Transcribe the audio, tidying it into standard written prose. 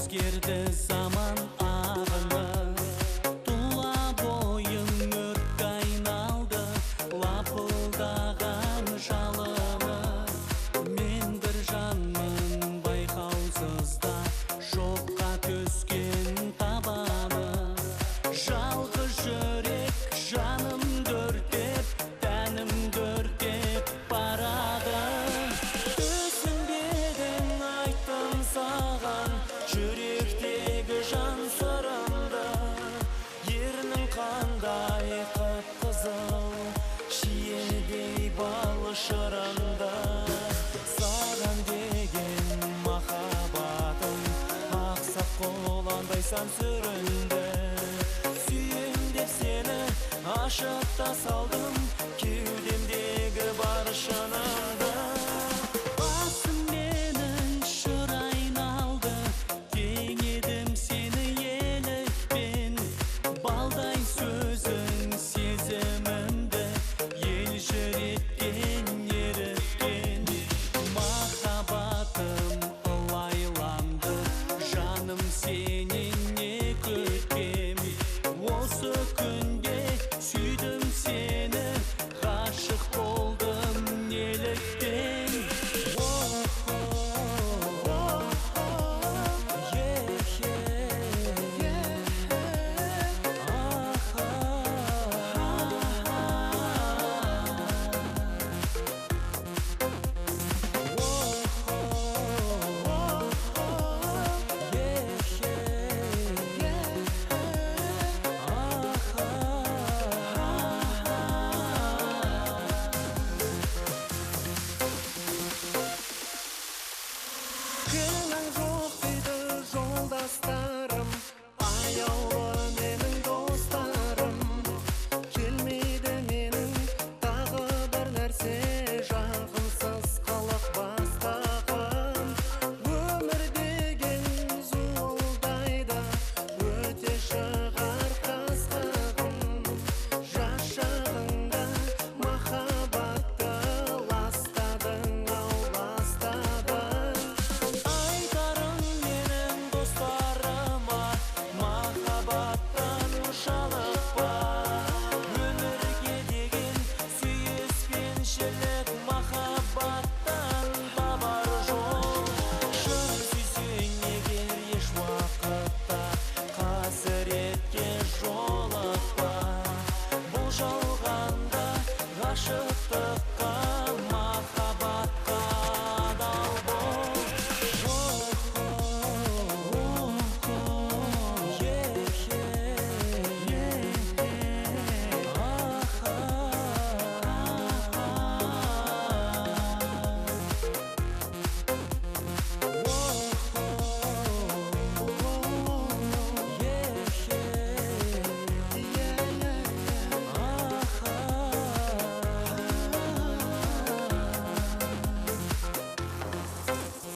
өзгерді заман ағыны, тұла бойың өртке айналды, лапылдаған жалыны. Мен бір жанмын байқаусызда, шоққа түскен табаны. Жалғыз жүрек жанымды өртеп, тәнімді өртеп барады. Түсінбедің айттым саған, жүректегі жан сырымды. Ернің қандай қып-қызыл, шиедей бал шырынды. Саған деген махаббатым ақсап қоландайсан сүрінді. Сүйем деп сені ашып та салдым,